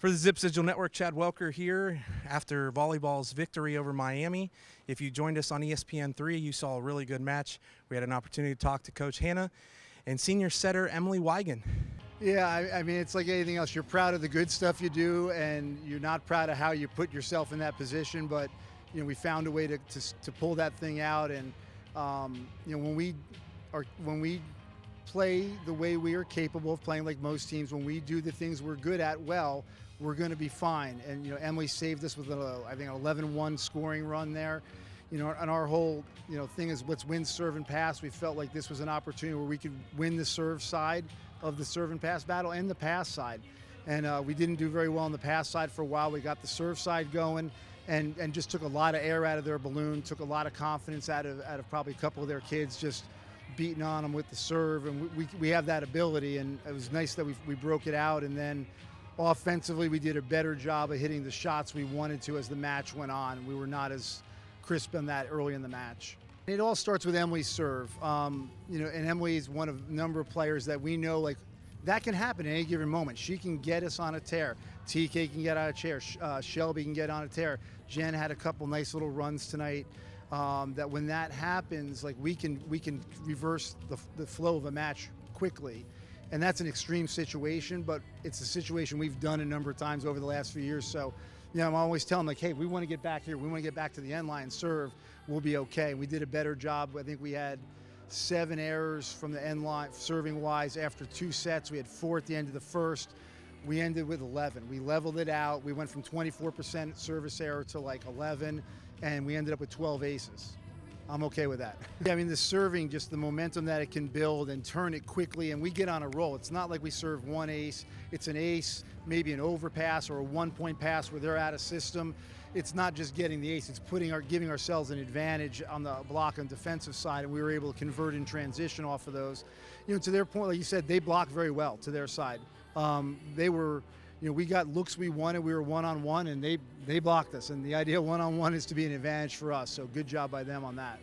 For the Zips Digital Network, Chad Welker here after Volleyball's victory over Miami. If you joined us on ESPN3, you saw a really good match. We had an opportunity to talk to Coach Hannah and senior setter Emily Wigan. Yeah, I mean, it's like anything else. You're proud of the good stuff you do, and you're not proud of how you put yourself in that position. But, you know, we found a way to pull that thing out. And, you know, when we play the way we are capable of playing, like most teams, when we do the things we're good at well, we're going to be fine. And, you know, Emily saved us with, I think, an 11-1 scoring run there. You know, and our whole, you know, thing is let's win serve and pass. We felt like this was an opportunity where we could win the serve side of the serve and pass battle and the pass side. And we didn't do very well on the pass side for a while. We got the serve side going and just took a lot of air out of their balloon, took a lot of confidence out of probably a couple of their kids just beating on them with the serve. And we have that ability, and it was nice that we broke it out. And then offensively, we did a better job of hitting the shots we wanted to as the match went on. We were not as crisp on that early in the match. It all starts with Emily's serve. You know, and Emily is one of a number of players that we know, like, that can happen at any given moment. She can get us on a tear. TK can get on a tear. Shelby can get on a tear. Jen had a couple nice little runs tonight. That when that happens, like, we can reverse the flow of a match quickly. And that's an extreme situation, but it's a situation we've done a number of times over the last few years. So, you know, I'm always telling them, like, hey, we want to get back here. We want to get back to the end line and serve. We'll be okay. We did a better job. I think we had 7 errors from the end line, serving-wise, after 2 sets. We had 4 at the end of the first. We ended with 11. We leveled it out. We went from 24% service error to like 11, and we ended up with 12 aces. I'm okay with that. I mean, the serving, just the momentum that it can build and turn it quickly, and we get on a roll. It's not like we serve one ace. It's an ace, maybe an overpass or a 1-point pass where they're out of system. It's not just getting the ace. It's giving ourselves an advantage on the block and defensive side, and we were able to convert in transition off of those. You know, to their point, like you said, they blocked very well to their side. They were, you know, we got looks we wanted. We were one-on-one, and they blocked us. And the idea one-on-one is to be an advantage for us. So good job by them on that.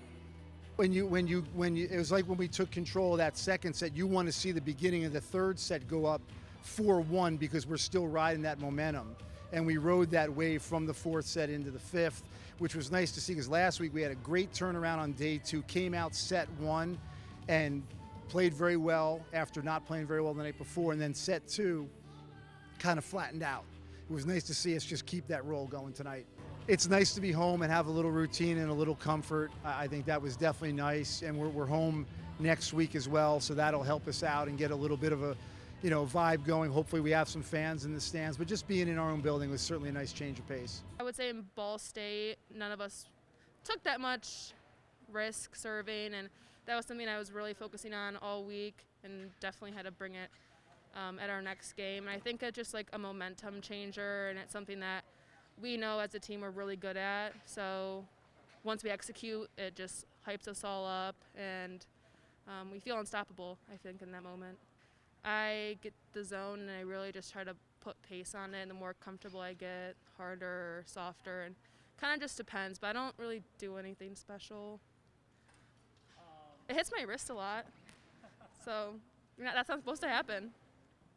It was like when we took control of that second set, you want to see the beginning of the third set go up 4-1 because we're still riding that momentum. And we rode that wave from the 4th set into the 5th, which was nice to see because last week we had a great turnaround on day 2, came out set 1 and played very well after not playing very well the night before, and then set 2 kind of flattened out. It was nice to see us just keep that roll going tonight. It's nice to be home and have a little routine and a little comfort. I think that was definitely nice, and we're home next week as well, so that'll help us out and get a little bit of a, you know, vibe going. Hopefully we have some fans in the stands, but just being in our own building was certainly a nice change of pace. I would say in Ball State, none of us took that much risk serving, and that was something I was really focusing on all week and definitely had to bring it at our next game. And I think it's just like a momentum changer, and it's something that we know as a team we're really good at. So once we execute, it just hypes us all up, and we feel unstoppable, I think, in that moment. I get the zone, and I really just try to put pace on it, and the more comfortable I get, harder or softer, and kind of just depends, but I don't really do anything special. It hits my wrist a lot, so that's not supposed to happen,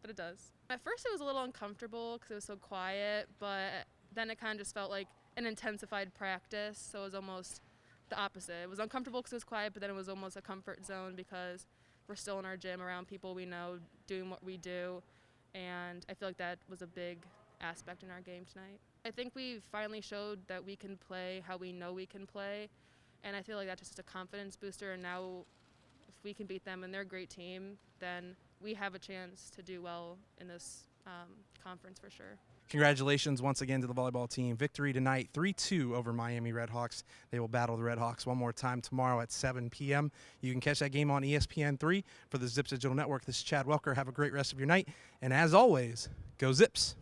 but it does. At first it was a little uncomfortable because it was so quiet, but then it kind of just felt like an intensified practice, so it was almost the opposite. It was uncomfortable because it was quiet, but then it was almost a comfort zone because we're still in our gym around people we know doing what we do, and I feel like that was a big aspect in our game tonight. I think we finally showed that we can play how we know we can play, and I feel like that's just a confidence booster, and now if we can beat them and they're a great team, then we have a chance to do well in this conference for sure. Congratulations once again to the volleyball team. Victory tonight, 3-2 over Miami Redhawks. They will battle the Redhawks one more time tomorrow at 7 p.m. You can catch that game on ESPN3 for the Zips Digital Network. This is Chad Welker. Have a great rest of your night. And as always, go Zips.